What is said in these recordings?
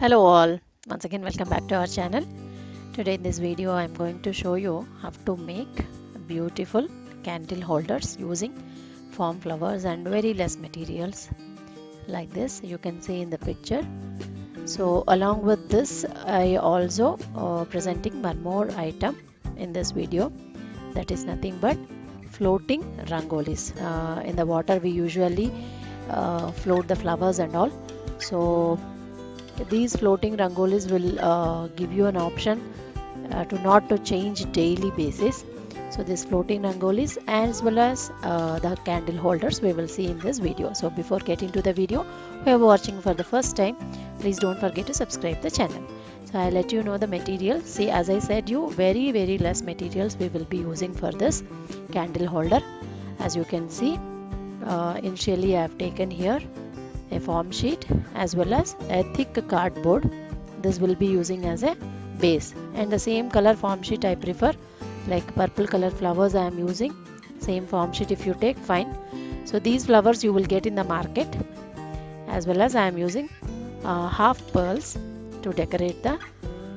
Hello all, once again welcome back to our channel. Today in this video I am going to show you how to make beautiful candle holders using foam flowers and very less materials like this you can see in the picture. So along with this I also presenting one more item in this video, that is nothing but floating rangolis. In the water we usually float the flowers and all. So these floating rangolis will give you an option to not to change daily basis. So these floating rangolis as well as the candle holders we will see in this video. So before getting to the video, who are watching for the first time, please don't forget to subscribe the channel. So I'll let you know the material. See, as I said you, very less materials we will be using for this candle holder. As you can see, initially I have taken here a foam sheet as well as a thick cardboard. This will be using as a base, and the same color foam sheet I prefer, like purple color flowers I am using. Same foam sheet if you take, fine. So these flowers you will get in the market, as well as I am using half pearls to decorate the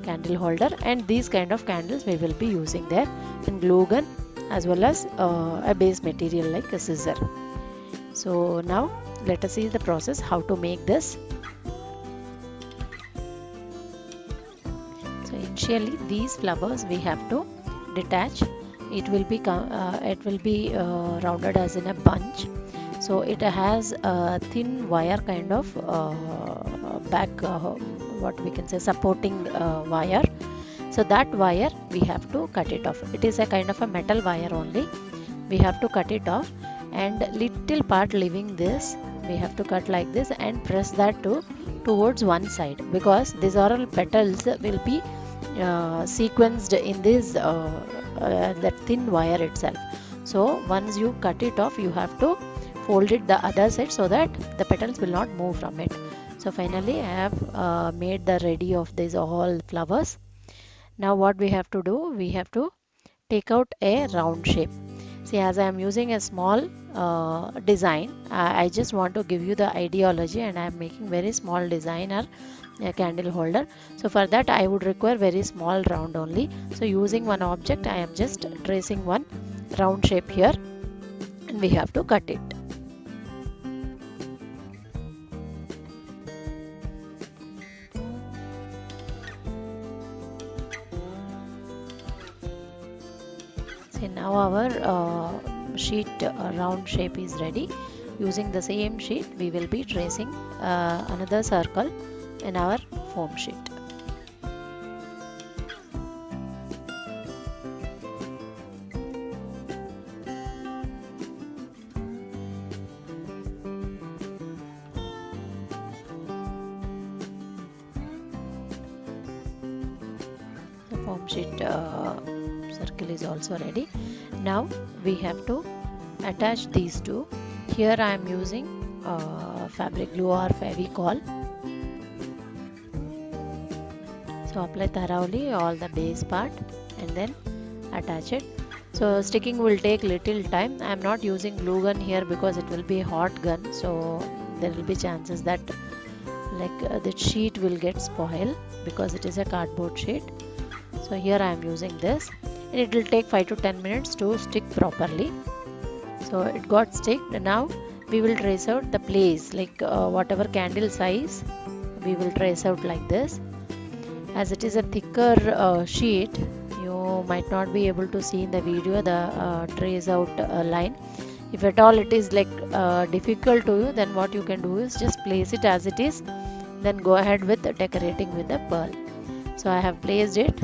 candle holder, and these kind of candles we will be using there, and glue gun as well as a base material like a scissor. So now let us see the process how to make this. So initially these flowers we have to detach. It will be rounded as in a bunch. So it has a thin wire kind of back, what we can say, supporting wire. So that wire we have to cut it off. It is a kind of a metal wire only. We have to cut it off, and little part leaving this we have to cut like this and press that towards one side, because these are all petals will be sequenced in this that thin wire itself. So once you cut it off, you have to fold it the other side so that the petals will not move from it. So finally I have made the ready of these all flowers. Now what we have to do, we have to take out a round shape. See, as I am using a small design, I just want to give you the ideology, and I am making very small design or a candle holder. So for that I would require very small round only. So using one object I am just tracing one round shape here, and we have to cut it. See, now our sheet round shape is ready. Using the same sheet we will be tracing another circle in our foam sheet. The foam sheet circle is also ready. Now we have to attach these two. Here I am using fabric glue or Fevicol. So apply thoroughly all the base part and then attach it. So sticking will take little time. I am not using glue gun here because it will be a hot gun, so there will be chances that the sheet will get spoiled because it is a cardboard sheet. So here I am using this, and it will take 5 to 10 minutes to stick properly. So it got sticked. Now we will trace out the place, whatever candle size we will trace out like this. As it is a thicker sheet, you might not be able to see in the video the trace out line. If at all it is difficult to you, then what you can do is just place it as it is, then go ahead with decorating with the pearl. So I have placed it,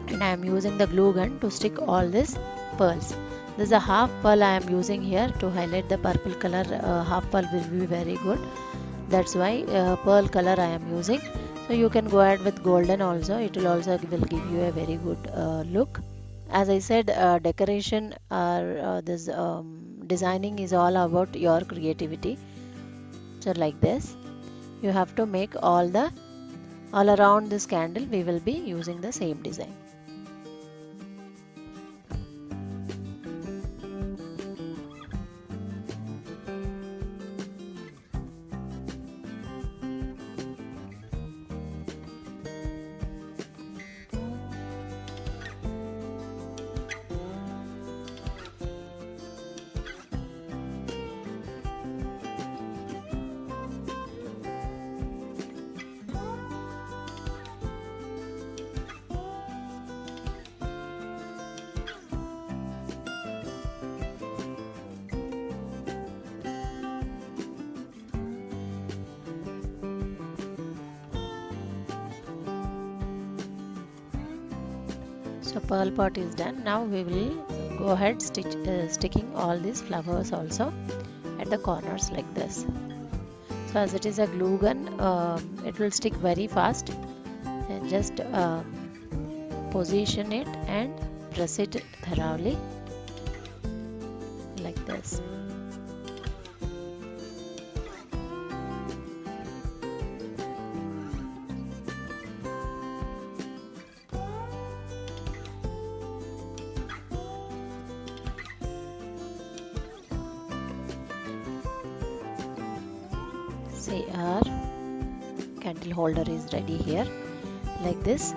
and I am using the glue gun to stick all these pearls. This is a half pearl I am using here to highlight the purple color. Half pearl will be very good. That's why pearl color I am using. So you can go ahead with golden also. It will also will give you a very good look. As I said, decoration or this designing is all about your creativity. So like this, you have to make all around this candle. We will be using the same design. So pearl pot is done. Now we will go ahead sticking all these flowers also at the corners like this. So as it is a glue gun, it will stick very fast, and just position it and press it thoroughly like this. See, our candle holder is ready here like this.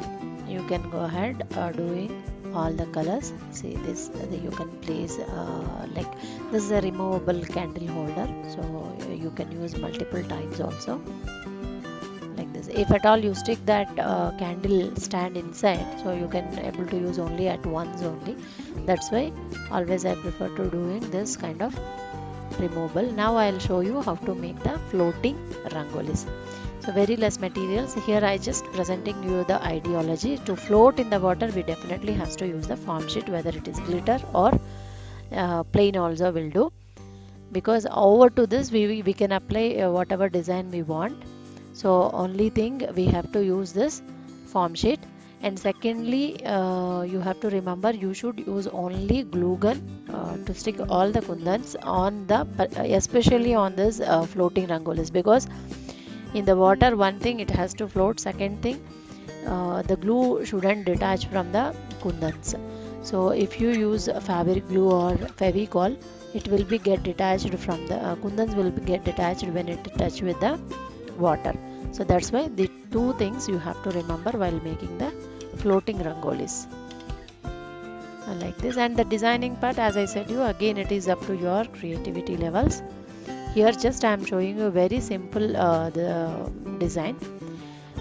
You can go ahead doing all the colors. See this, you can place like this is a removable candle holder, so you can use multiple times also like this. If at all you stick that candle stand inside, so you can able to use only at once only. That's why always I prefer to doing this kind of removable. Now I'll show you how to make the floating rangolis. So very less materials here. I just presenting you the ideology. To float in the water, we definitely has to use the foam sheet, whether it is glitter or plain also will do, because over to this we can apply whatever design we want. So only thing we have to use this foam sheet. And secondly, you have to remember you should use only glue gun to stick all the kundans on the especially on this floating rangolis, because in the water, one thing it has to float, second thing the glue shouldn't detach from the kundans. So if you use fabric glue or Fevicol, it will be get detached from the kundans will get detached when it touch with the water. So that's why the two things you have to remember while making the floating rangolis like this. And the designing part, as I said you, again it is up to your creativity levels. Here just I am showing you very simple the design.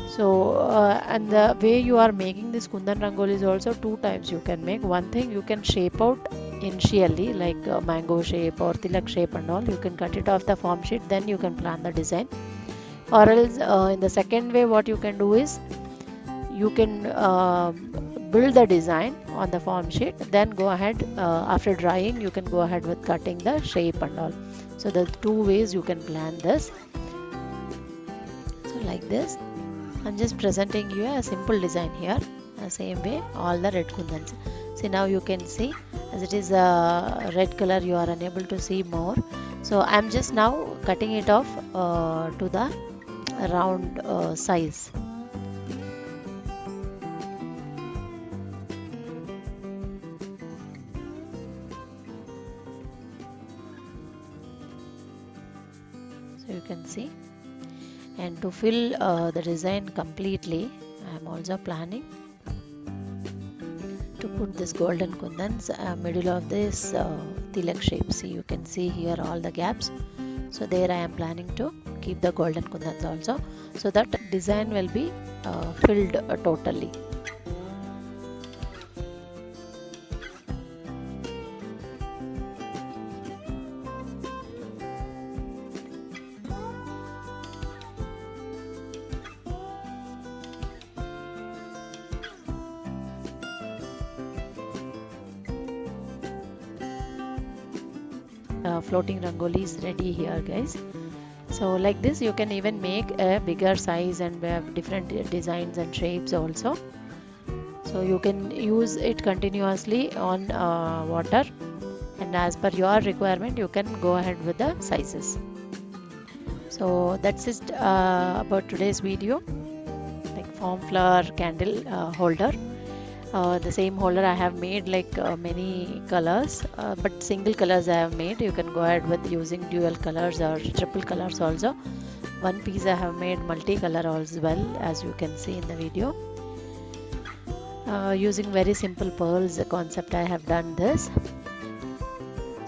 So and the way you are making this kundan rangolis also two types you can make. One thing, you can shape out initially like mango shape or tilak shape and all. You can cut it off the foam sheet, then you can plan the design. Or else in the second way, what you can do is you can build the design on the foam sheet, then go ahead after drying you can go ahead with cutting the shape and all. So the two ways you can plan this. So like this, I'm just presenting you a simple design here. The same way all the red kundans. See, now you can see as it is a red color, you are unable to see more. So I'm just now cutting it off to the round size. So you can see, and to fill the design completely, I am also planning to put this golden kundans middle of this tilak shape. See, you can see here all the gaps. So there I am planning to keep the golden kundans also, so that design will be filled totally. Floating rangoli is ready here, guys. So like this you can even make a bigger size and have different designs and shapes also. So you can use it continuously on water, and as per your requirement you can go ahead with the sizes. So that's it about today's video, like foam flower candle holder. The same holder I have made like many colors, but single colors I have made. You can go ahead with using dual colors or triple colors also. One piece I have made multicolor as well, as you can see in the video. Using very simple pearls concept I have done this.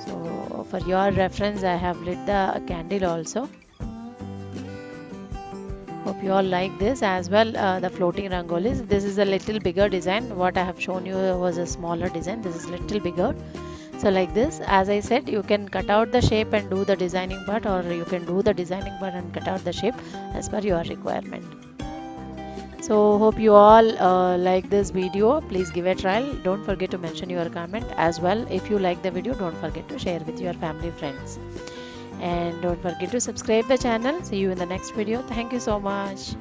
So for your reference I have lit the candle also. Hope you all like this as well. The floating rangolis, this is a little bigger design. What I have shown you was a smaller design. This is little bigger. So like this, as I said, you can cut out the shape and do the designing part, or you can do the designing part and cut out the shape as per your requirement. So hope you all like this video. Please give a trial. Don't forget to mention your comment as well. If you like the video, don't forget to share with your family friends. And don't forget to subscribe the channel. See you in the next video. Thank you so much.